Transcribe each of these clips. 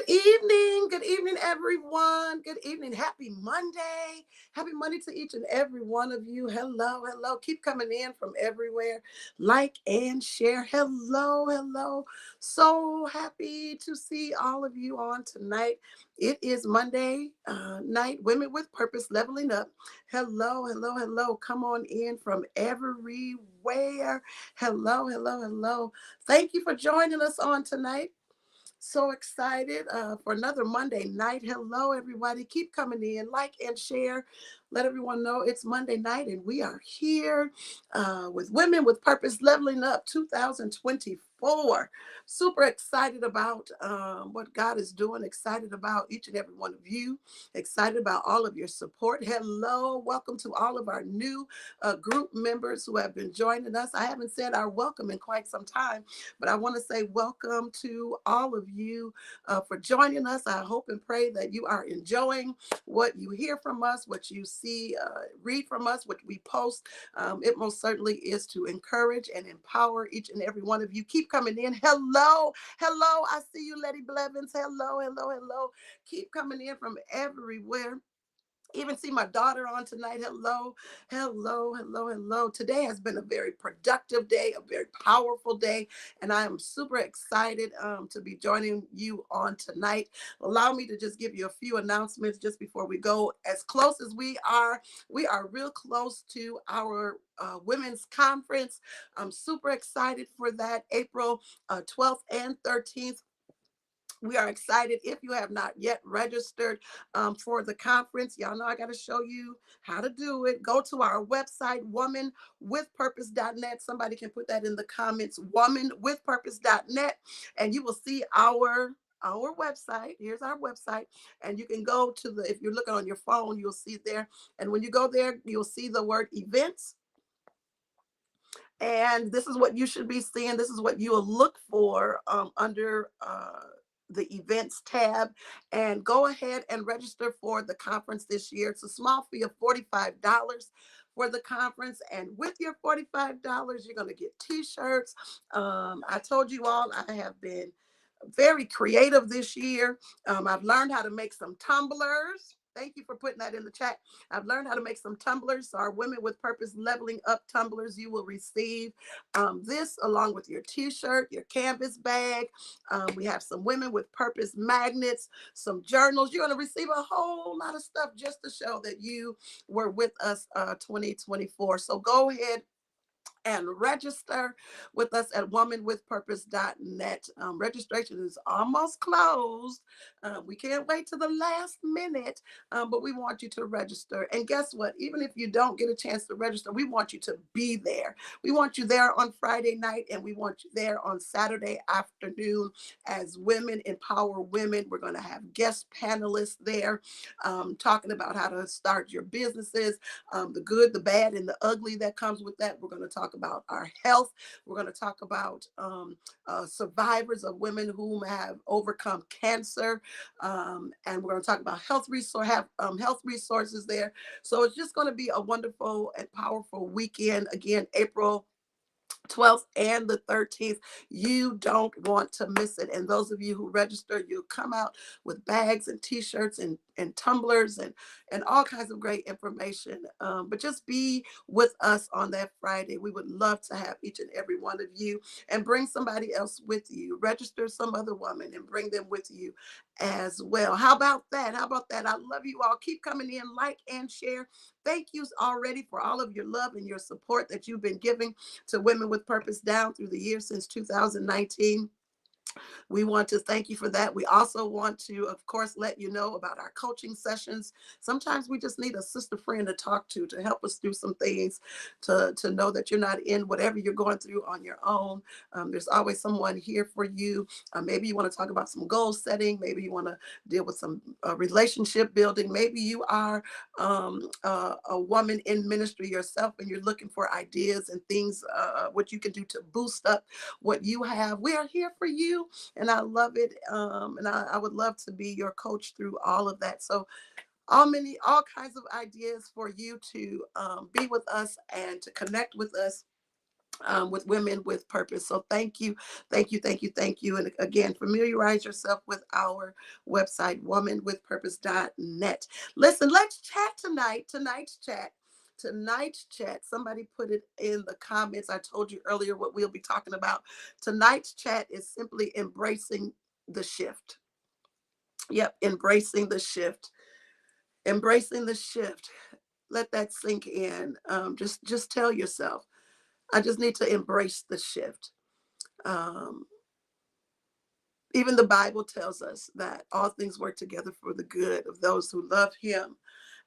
Good evening, everyone. Good evening. Happy Monday. Happy Monday to each and every one of you. Hello, hello. Keep coming in from everywhere. Like and share. Hello, hello. So happy to see all of you on tonight. It is Monday night, Women with Purpose Leveling Up. Hello, hello, hello. Come on in from everywhere. Hello, hello, hello. Thank you for joining us on tonight. So excited for another Monday night. Hello, everybody. Keep coming in, like and share. Let everyone know it's Monday night and we are here with Women with Purpose Leveling Up 2024. Super excited about what God is doing, excited about each and every one of you, excited about all of your support. Hello, welcome to all of our new group members who have been joining us. I haven't said our welcome in quite some time, but I want to say welcome to all of you for joining us. I hope and pray that you are enjoying what you hear from us, what you see, read from us, what we post. It most certainly is to encourage and empower each and every one of you. Keep coming in. Hello, hello. I see you, Letty Blevins. Hello, hello, hello. Keep coming in from everywhere. Even see my daughter on tonight. Hello, hello, hello, hello. Today has been a very productive day, a very powerful day, and I am super excited to be joining you on tonight. Allow me to just give you a few announcements just before we go. As close as we are real close to our women's conference. I'm super excited for that. April 12th and 13th. We are excited. If you have not yet registered for the conference, y'all know I got to show you how to do it. Go to our website, womanwithpurpose.net. Somebody can put that in the comments, womanwithpurpose.net, and you will see our website. Here's our website, and you can go to the, if you're looking on your phone, you'll see it there. And when you go there, you'll see the word events. And this is what you should be seeing. This is what you will look for under the events tab. And go ahead and register for the conference this year. It's a small fee of $45 for the conference. And with your $45, you're going to get t-shirts. I told you all I have been very creative this year. I've learned how to make some tumblers. Thank you for putting that in the chat. I've learned how to make some tumblers. So our Women with Purpose Leveling Up tumblers, you will receive this along with your t-shirt, your canvas bag. We have some Women with Purpose magnets, some journals. You're going to receive a whole lot of stuff just to show that you were with us 2024. So go ahead and register with us at womanwithpurpose.net. Registration is almost closed. We can't wait to the last minute, but we want you to register. And guess what? Even if you don't get a chance to register, we want you to be there. We want you there on Friday night, and we want you there on Saturday afternoon as Women Empower Women. We're going to have guest panelists there talking about how to start your businesses, the good, the bad, and the ugly that comes with that. We're going to talk about our health. We're going to talk about survivors of women who have overcome cancer, and we're going to talk about health resources there. So it's just going to be a wonderful and powerful weekend. Again, April 12th and the 13th. You don't want to miss it. And those of you who register, you'll come out with bags and t-shirts and tumblers and all kinds of great information. But just be with us on that Friday. We would love to have each and every one of you, and bring somebody else with you. Register some other woman and bring them with you as well. How about that? How about that? I love you all. Keep coming in, like and share. Thank you already for all of your love and your support that you've been giving to Women with Purpose down through the years since 2019. We want to thank you for that. We also want to, of course, let you know about our coaching sessions. Sometimes we just need a sister friend to talk to help us through some things, to know that you're not in whatever you're going through on your own. There's always someone here for you. Maybe you want to talk about some goal setting. Maybe you want to deal with some relationship building. Maybe you are a woman in ministry yourself and you're looking for ideas and things, what you can do to boost up what you have. We are here for you, and I love it. And I would love to be your coach through all of that. So all kinds of ideas for you to be with us and to connect with us with Women with Purpose. So thank you, thank you, thank you, thank you. And again, familiarize yourself with our website, womanwithpurpose.net. Listen, let's chat tonight. Tonight's chat. Somebody put it in the comments. I told you earlier what we'll be talking about. Tonight's chat is simply embracing the shift. Yep, embracing the shift. Embracing the shift. Let that sink in. Just tell yourself, I just need to embrace the shift. Um, Even the Bible tells us that all things work together for the good of those who love Him.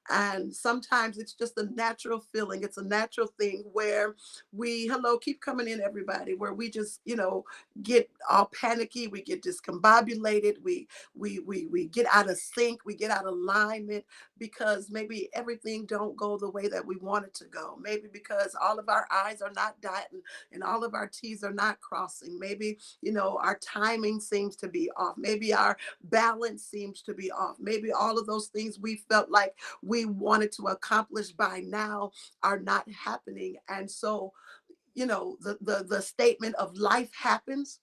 And sometimes it's just a natural feeling. It's a natural thing where hello, keep coming in, everybody, where we just, get all panicky, we get discombobulated, we get out of sync, we get out of alignment because maybe everything don't go the way that we want it to go. Maybe because all of our I's are not dotting and all of our T's are not crossing. Maybe, our timing seems to be off. Maybe our balance seems to be off. Maybe all of those things we felt like we wanted to accomplish by now are not happening. And so, the statement of life happens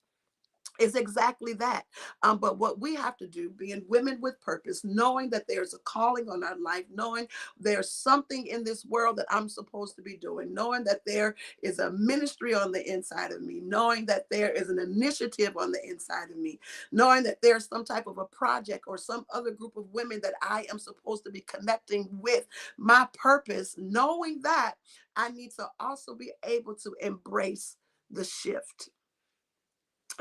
is exactly that. But what we have to do, being women with purpose, knowing that there's a calling on our life, knowing there's something in this world that I'm supposed to be doing, knowing that there is a ministry on the inside of me, knowing that there is an initiative on the inside of me, knowing that there's some type of a project or some other group of women that I am supposed to be connecting with, my purpose, knowing that I need to also be able to embrace the shift.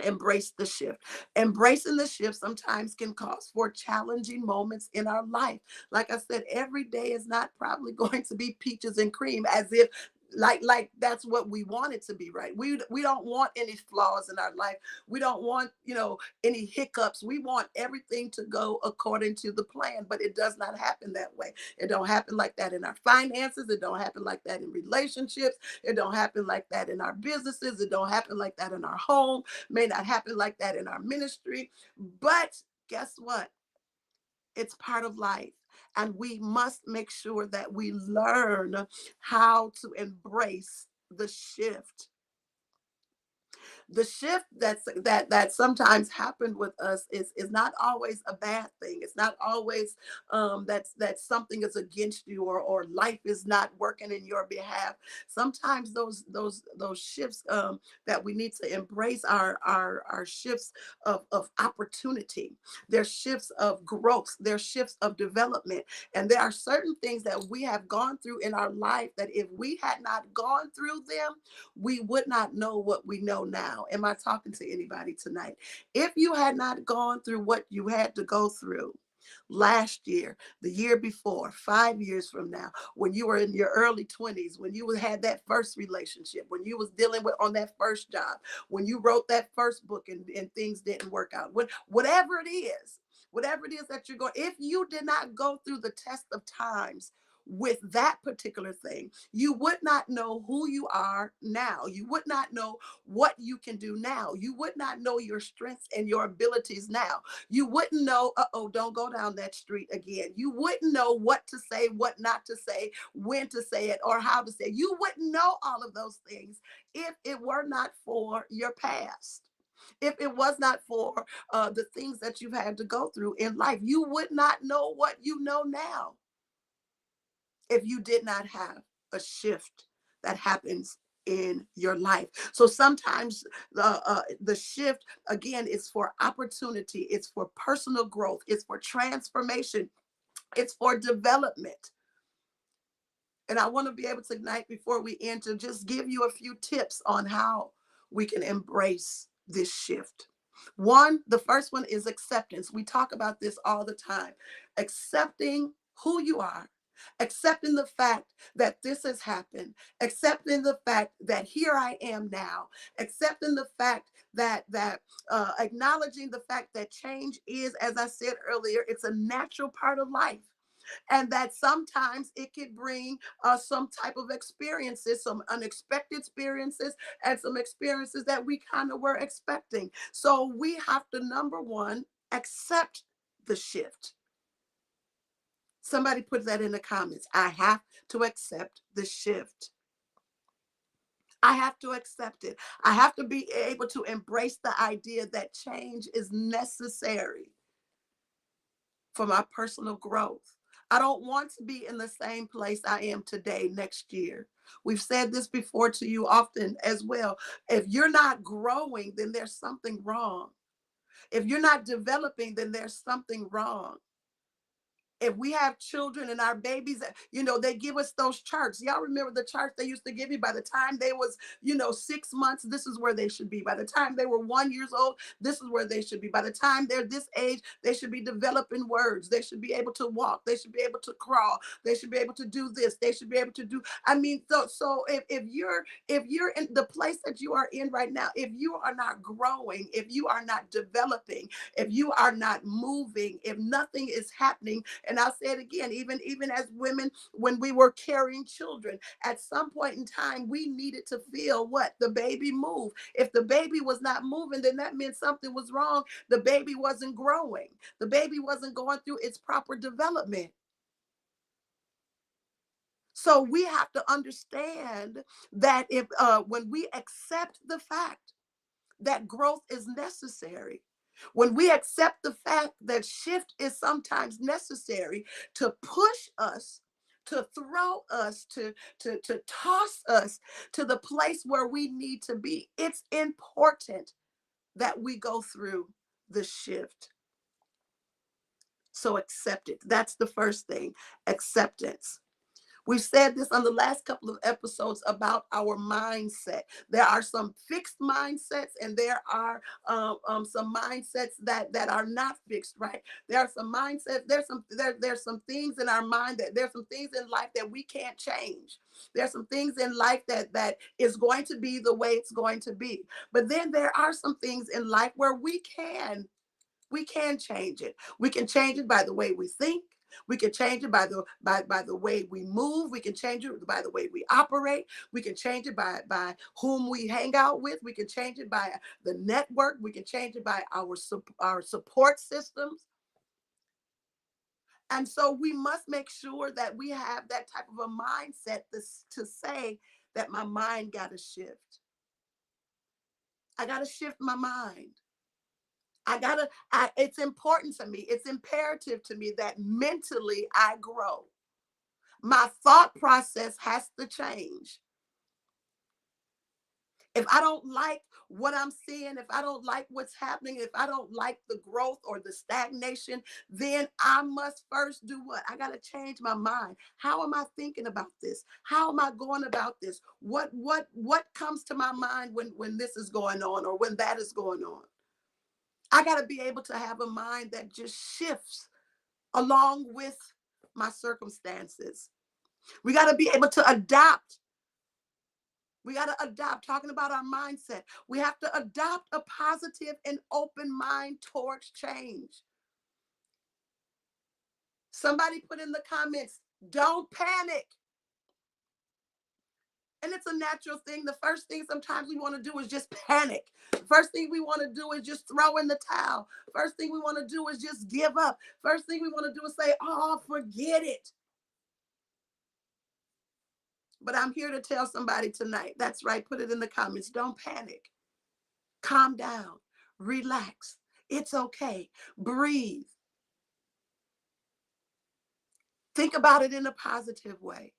Embrace the shift. Embracing the shift sometimes can cause for challenging moments in our life. Like I said, every day is not probably going to be peaches and cream, as if like that's what we want it to be, right? We don't want any flaws in our life. We don't want, any hiccups. We want everything to go according to the plan, but it does not happen that way. It don't happen like that in our finances. It don't happen like that in relationships. It don't happen like that in our businesses. It don't happen like that in our home. May not happen like that in our ministry, but guess what? It's part of life. And we must make sure that we learn how to embrace the shift. The shift that sometimes happened with us is not always a bad thing. It's not always that something is against you, or life is not working in your behalf. Sometimes those shifts that we need to embrace are shifts of opportunity. They're shifts of growth. They're shifts of development. And there are certain things that we have gone through in our life that if we had not gone through them, we would not know what we know now. Am I talking to anybody tonight? If you had not gone through what you had to go through last year, the year before, 5 years from now, when you were in your early 20s, when you had that first relationship, when you was dealing with on that first job, when you wrote that first book and things didn't work out, whatever it is that you're going, if you did not go through the test of times with that particular thing, you would not know who you are now. You would not know what you can do now. You would not know your strengths and your abilities now. You wouldn't know, don't go down that street again. You wouldn't know what to say, what not to say, when to say it, or how to say it. You wouldn't know all of those things if it were not for your past. If it was not for the things that you've had to go through in life, you would not know what you know now if you did not have a shift that happens in your life. So sometimes the shift again is for opportunity, it's for personal growth, it's for transformation, it's for development. And I want to be able to tonight, before we end, to just give you a few tips on how we can embrace this shift. The first one is acceptance. We talk about this all the time. Accepting who you are, accepting the fact that this has happened, accepting the fact that here I am now, accepting the fact that acknowledging the fact that change is, as I said earlier, it's a natural part of life, and that sometimes it could bring some type of experiences, some unexpected experiences, and some experiences that we kind of were expecting. So we have to, number one, accept the shift. Somebody put that in the comments. I have to accept the shift. I have to accept it. I have to be able to embrace the idea that change is necessary for my personal growth. I don't want to be in the same place I am today next year. We've said this before to you often as well. If you're not growing, then there's something wrong. If you're not developing, then there's something wrong. If we have children and our babies, they give us those charts. Y'all remember the charts they used to give you? By the time they was, 6 months, this is where they should be. By the time they were 1 years old, this is where they should be. By the time they're this age, they should be developing words. They should be able to walk. They should be able to crawl. They should be able to do this. They should be able to do. I mean, so if you're in the place that you are in right now, if you are not growing, if you are not developing, if you are not moving, if nothing is happening, and I'll say it again, even as women, when we were carrying children, at some point in time, we needed to feel what? The baby move. If the baby was not moving, then that meant something was wrong. The baby wasn't growing. The baby wasn't going through its proper development. So we have to understand that if when we accept the fact that growth is necessary, when we accept the fact that shift is sometimes necessary to push us, to throw us, to toss us to the place where we need to be, it's important that we go through the shift. So accept it. That's the first thing, acceptance. We've said this on the last couple of episodes about our mindset. There are some fixed mindsets, and there are some mindsets that are not fixed. Right? There are some mindsets. There's some things in our mind that there's some things in life that we can't change. There's some things in life that is going to be the way it's going to be. But then there are some things in life where we can change it. We can change it by the way we think. We can change it by the way we move. We can change it by the way we operate. We can change it by whom we hang out with. We can change it by the network. We can change it by our support systems. And so we must make sure that we have that type of a mindset to say that my mind got to shift. I got to shift my mind. It's important to me. It's imperative to me that mentally I grow. My thought process has to change. If I don't like what I'm seeing, if I don't like what's happening, if I don't like the growth or the stagnation, then I must first do what? I got to change my mind. How am I thinking about this? How am I going about this? What comes to my mind when this is going on or when that is going on? I got to be able to have a mind that just shifts along with my circumstances. We got to be able to adapt. We got to adopt, talking about our mindset. We have to adopt a positive and open mind towards change. Somebody put in the comments, don't panic. And it's a natural thing. The first thing sometimes we want to do is just panic. The first thing we want to do is just throw in the towel. First thing we want to do is just give up. First thing we want to do is say, oh, forget it. But I'm here to tell somebody tonight. That's right. Put it in the comments. Don't panic. Calm down. Relax. It's okay. Breathe. Think about it in a positive way.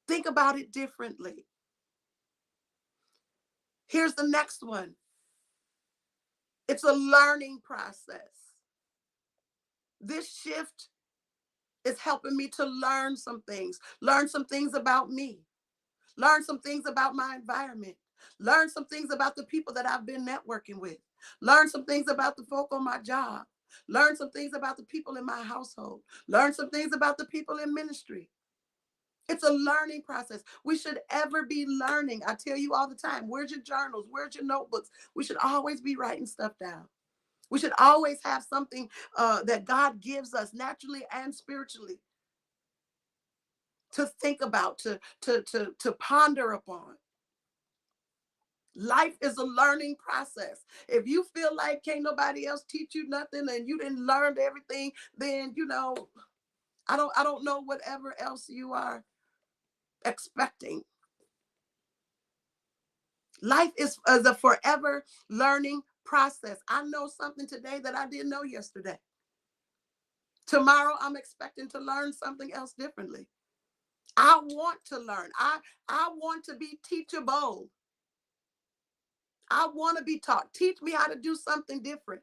Think about it differently. Here's the next one. It's a learning process. This shift is helping me to learn some things about me, learn some things about my environment, learn some things about the people that I've been networking with, learn some things about the folk on my job, learn some things about the people in my household, learn some things about the people in ministry. It's a learning process. We should ever be learning. I tell you all the time, where's your journals? Where's your notebooks? We should always be writing stuff down. We should always have something that God gives us naturally and spiritually to think about, to ponder upon. Life is a learning process. If you feel like can't nobody else teach you nothing and you didn't learn everything, then I don't know whatever else you are expecting. Life is a forever learning process. I know something today that I didn't know yesterday. Tomorrow, I'm expecting to learn something else differently. I want to learn. I want to be teachable. I want to be taught. Teach me how to do something different.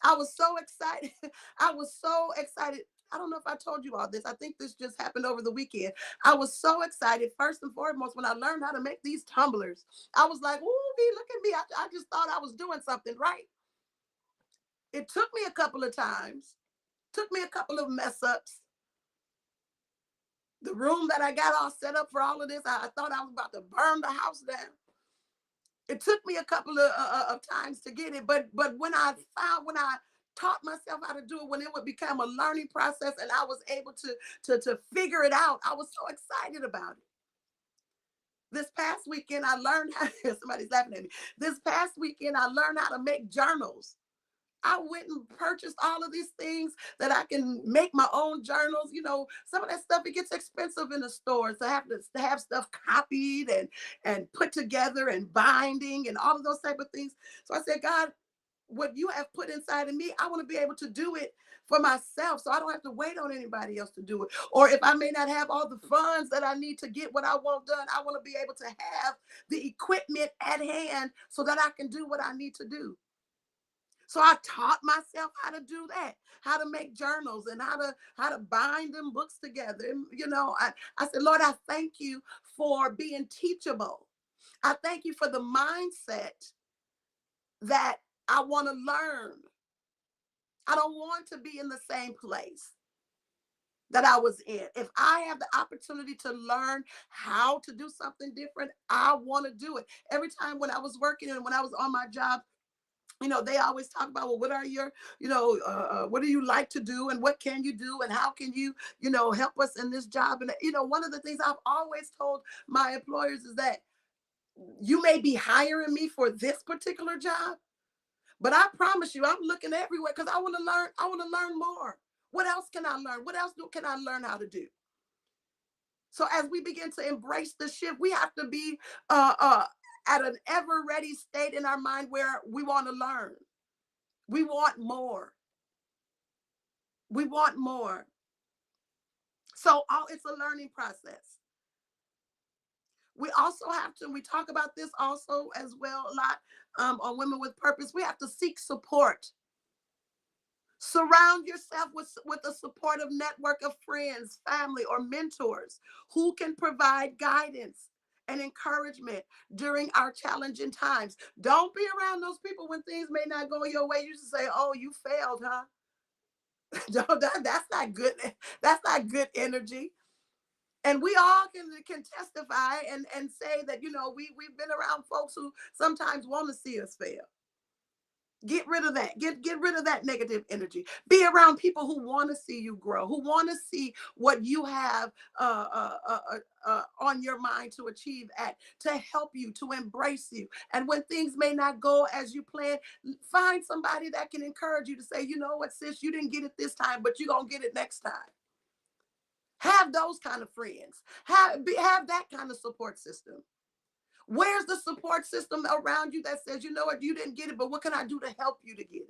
I was so excited. I was so excited. I don't know if I told you all this. I think this just happened over the weekend. I was so excited, first and foremost, when I learned how to make these tumblers. I was like, ooh, look at me. I just thought I was doing something right. It took me a couple of times, took me a couple of mess ups. The room that I got all set up for all of this, I thought I was about to burn the house down. It took me a couple of times to get it, but when I taught myself how to do it, when it would become a learning process and I was able to figure it out, I was so excited about it. This past weekend, I learned how. Somebody's laughing at me. This past weekend, I learned how to make journals. I went and purchased all of these things that I can make my own journals. You know, some of that stuff it gets expensive in the stores to have stuff copied and put together and binding and all of those type of things. So I said, God, what you have put inside of me, I want to be able to do it for myself, so I don't have to wait on anybody else to do it. Or if I may not have all the funds that I need to get what I want done, I want to be able to have the equipment at hand so that I can do what I need to do. So I taught myself how to do that, how to make journals and how to bind them books together. And I said, Lord, I thank you for being teachable. I thank you for the mindset that I want to learn. I don't want to be in the same place that I was in. If I have the opportunity to learn how to do something different, I want to do it. Every time when I was working and when I was on my job, they always talk about, well, what are your, what do you like to do and what can you do and how can you, help us in this job? And, one of the things I've always told my employers is that you may be hiring me for this particular job, but I promise you, I'm looking everywhere because I want to learn. I want to learn more. What else can I learn? What else can I learn how to do? So as we begin to embrace the shift, we have to be at an ever ready state in our mind where we want to learn. We want more. We want more. So it's a learning process. We also have to, we talk about this also as well a lot on Women with Purpose. We have to seek support. Surround yourself with a supportive network of friends, family, or mentors who can provide guidance and encouragement during our challenging times. Don't be around those people when things may not go your way. You just say, oh, you failed, huh? That's not good. That's not good energy. And we all can testify and say that, we've been around folks who sometimes want to see us fail. Get rid of that. Get rid of that negative energy. Be around people who want to see you grow, who want to see what you have on your mind to achieve to help you, to embrace you. And when things may not go as you planned, find somebody that can encourage you to say, you know what, sis, you didn't get it this time, but you're going to get it next time. Have those kind of friends. Have that kind of support system. Where's the support system around you that says, you know what, you didn't get it, but what can I do to help you to get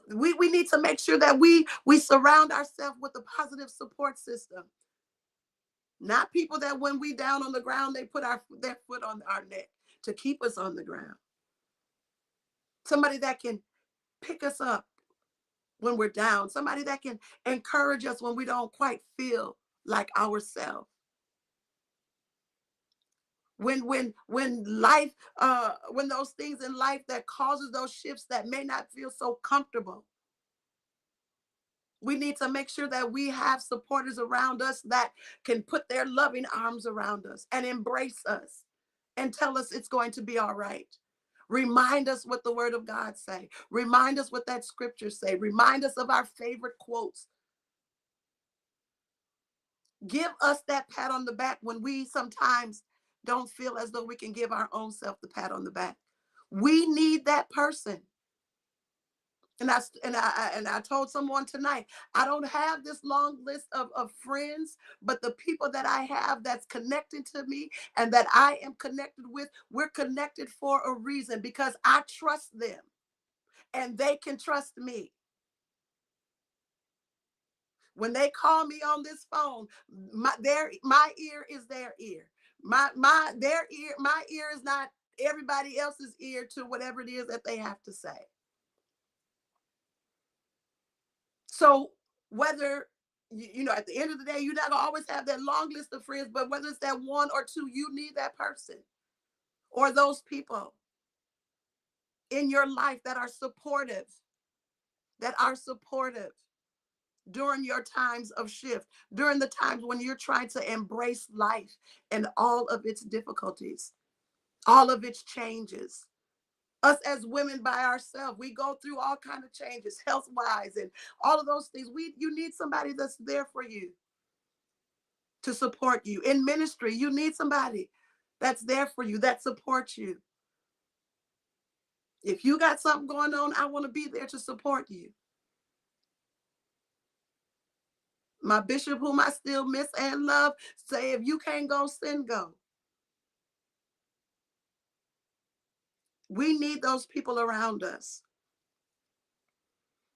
it? We need to make sure that we surround ourselves with a positive support system. Not people that when we down on the ground, they put their foot on our neck to keep us on the ground. Somebody that can pick us up when we're down. Somebody that can encourage us when we don't quite feel like ourselves. When life when those things in life that causes those shifts that may not feel so comfortable, we need to make sure that we have supporters around us that can put their loving arms around us and embrace us and tell us it's going to be all right. Remind us what the word of God say. Remind us what that scripture say. Remind us of our favorite quotes. Give us that pat on the back when we sometimes don't feel as though we can give our own self the pat on the back. We need that person. And I told someone tonight, I don't have this long list of friends, but the people that I have that's connected to me and that I am connected with, we're connected for a reason because I trust them and they can trust me. When they call me on this phone, my ear is their ear. My ear is not everybody else's ear to whatever it is that they have to say. So whether at the end of the day, you're not gonna always have that long list of friends, but whether it's that one or two, you need that person or those people in your life that are supportive during your times of shift, during the times when you're trying to embrace life and all of its difficulties, all of its changes. Us as women by ourselves, we go through all kind of changes, health wise, and all of those things. You need somebody that's there for you, to support you. In ministry, you need somebody that's there for you, that supports you. If you got something going on, I want to be there to support you. My bishop, whom I still miss and love, say, if you can't go, send go. We need those people around us.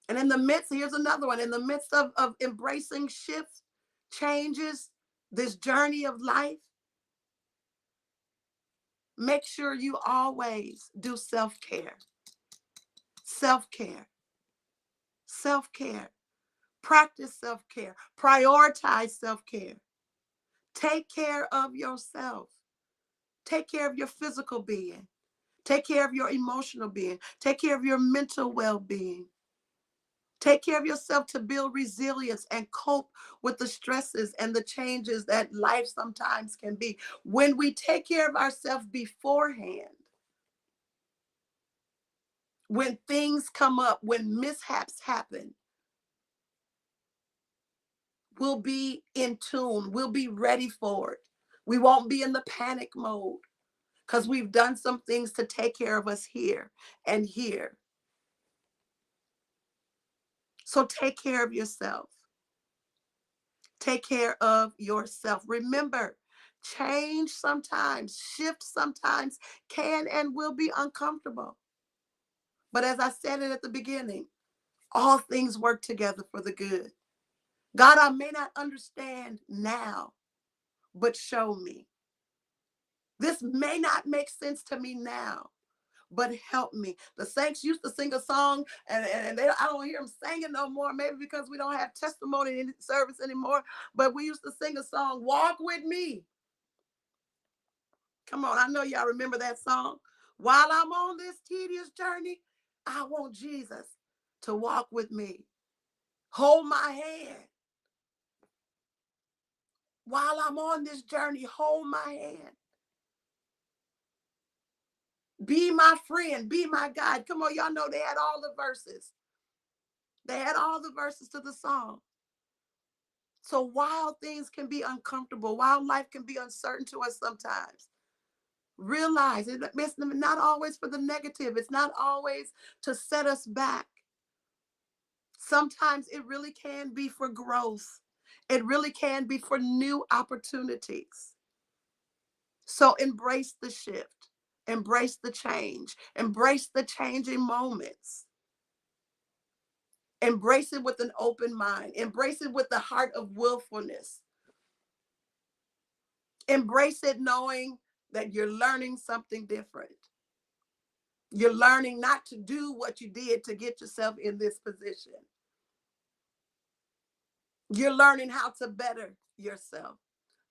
And in the midst, here's another one, in the midst of embracing shifts, changes, this journey of life, make sure you always do self-care. Self-care. Self-care. Practice self-care. Prioritize self-care. Take care of yourself. Take care of your physical being. Take care of your emotional being. Take care of your mental well-being. Take care of yourself to build resilience and cope with the stresses and the changes that life sometimes can be. When we take care of ourselves beforehand, when things come up, when mishaps happen, we'll be in tune. We'll be ready for it. We won't be in the panic mode because we've done some things to take care of us here and here. So take care of yourself. Take care of yourself. Remember, change sometimes, shift sometimes can and will be uncomfortable. But as I said it at the beginning, all things work together for the good. God, I may not understand now, but show me. This may not make sense to me now, but help me. The saints used to sing a song, and I don't hear them singing no more, maybe because we don't have testimony in service anymore. But we used to sing a song, Walk With Me. Come on, I know y'all remember that song. While I'm on this tedious journey, I want Jesus to walk with me. Hold my hand. While I'm on this journey, hold my hand. Be my friend, be my guide. Come on, y'all know they had all the verses. They had all the verses to the song. So while things can be uncomfortable, while life can be uncertain to us sometimes, realize it's not always for the negative. It's not always to set us back. Sometimes it really can be for growth. It really can be for new opportunities. So embrace the shift, embrace the change, embrace the changing moments. Embrace it with an open mind, embrace it with the heart of willfulness. Embrace it knowing that you're learning something different. You're learning not to do what you did to get yourself in this position. You're learning how to better yourself,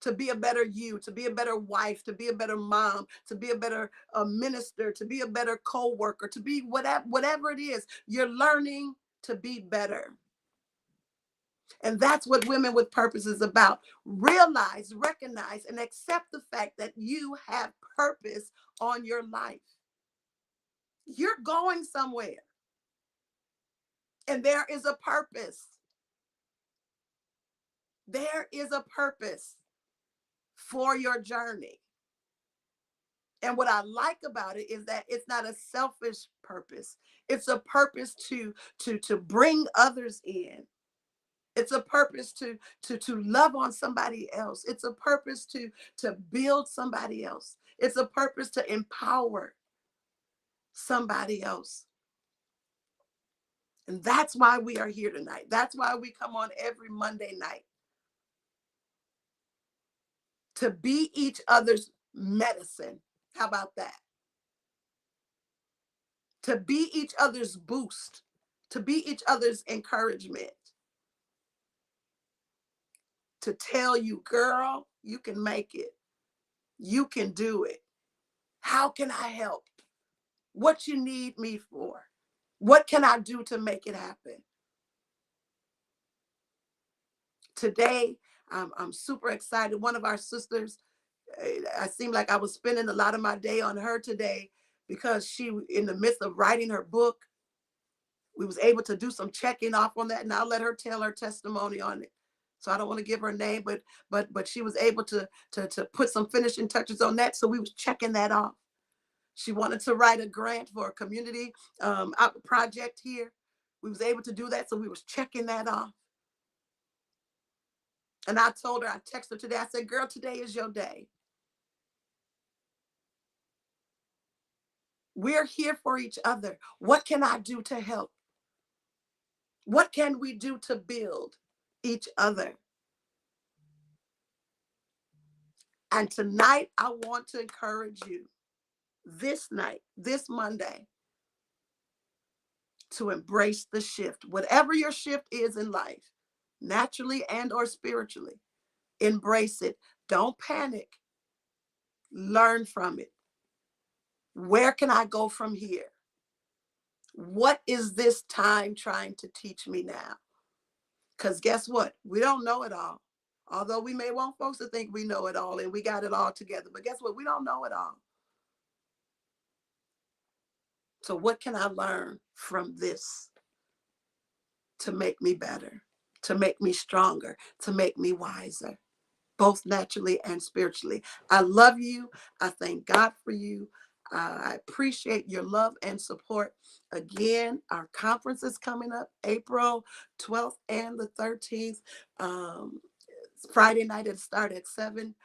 to be a better you, to be a better wife, to be a better mom, to be a better minister, to be a better co-worker, to be whatever it is. You're learning to be better. And that's what Women with Purpose is about. Realize, recognize, and accept the fact that you have purpose on your life. You're going somewhere, and there is a purpose. There is a purpose for your journey. And what I like about it is that it's not a selfish purpose. It's a purpose to bring others in. It's a purpose to love on somebody else. It's a purpose to build somebody else. It's a purpose to empower somebody else. And that's why we are here tonight. That's why we come on every Monday night, to be each other's medicine. How about that? To be each other's boost, to be each other's encouragement, to tell you, girl, you can make it. You can do it. How can I help? What you need me for? What can I do to make it happen? Today, I'm super excited. One of our sisters, I seemed like I was spending a lot of my day on her today because she, in the midst of writing her book, we was able to do some checking off on that, and I'll let her tell her testimony on it. So I don't want to give her name, but she was able to put some finishing touches on that. So we was checking that off. She wanted to write a grant for a community project here. We was able to do that, so we was checking that off. And I told her, I texted her today. I said, "Girl, today is your day. We're here for each other. What can I do to help? What can we do to build each other?" And tonight, I want to encourage you, this night, this Monday, to embrace the shift. Whatever your shift is in life, naturally and or spiritually, embrace it. Don't panic. Learn from it. Where can I go from here? What is this time trying to teach me now? Because guess what? We don't know it all. Although we may want folks to think we know it all and we got it all together. But guess what? We don't know it all. So what can I learn from this to make me better, to make me stronger, to make me wiser, both naturally and spiritually? I love you. I thank God for you. I appreciate your love and support. Again, our conference is coming up April 12th and the 13th. Friday night it'll start at 7.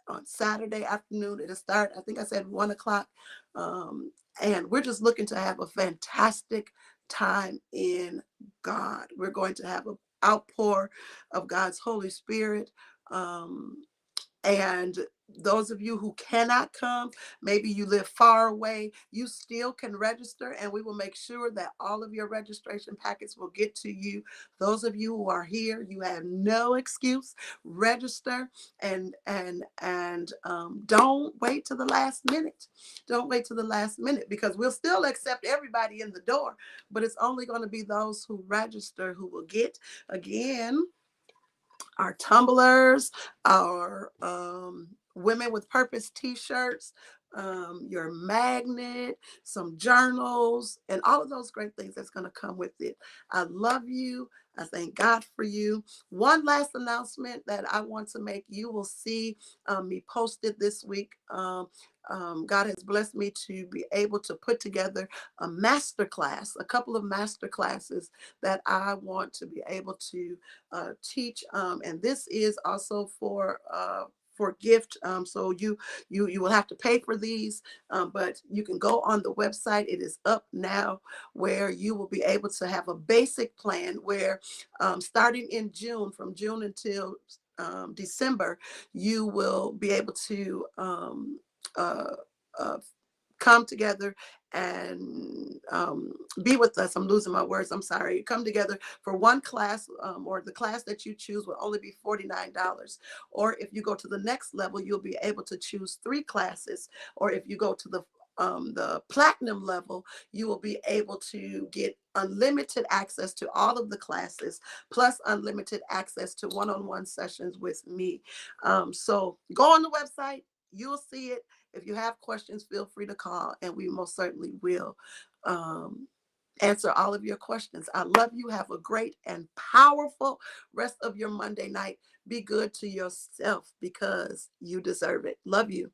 On Saturday afternoon it'll start, I think I said 1 o'clock. And we're just looking to have a fantastic time in God. We're going to have an outpour of God's Holy Spirit. And those of you who cannot come, maybe you live far away, you still can register, and we will make sure that all of your registration packets will get to you. Those of you who are here, you have no excuse. Register, and don't wait to the last minute. Don't wait to the last minute, because we'll still accept everybody in the door, but it's only going to be those who register who will get, again, our tumblers, our Women with Purpose t-shirts, your magnet, some journals, and all of those great things that's going to come with it. I love you. I thank God for you. One last announcement that I want to make. You will see me posted this week. God has blessed me to be able to put together a master class, a couple of master classes that I want to be able to teach. And this is also for gift. So you will have to pay for these, but you can go on the website. It is up now, where you will be able to have a basic plan where starting in June, from June until December, you will be able to uh, uh, come together and be with us. I'm losing my words. I'm sorry. Come together for one class, or the class that you choose will only be $49. Or if you go to the next level, you'll be able to choose 3 classes. Or if you go to the platinum level, you will be able to get unlimited access to all of the classes, plus unlimited access to one-on-one sessions with me. So go on the website. You'll see it. If you have questions, feel free to call, and we most certainly will answer all of your questions. I love you. Have a great and powerful rest of your Monday night. Be good to yourself, because you deserve it. Love you.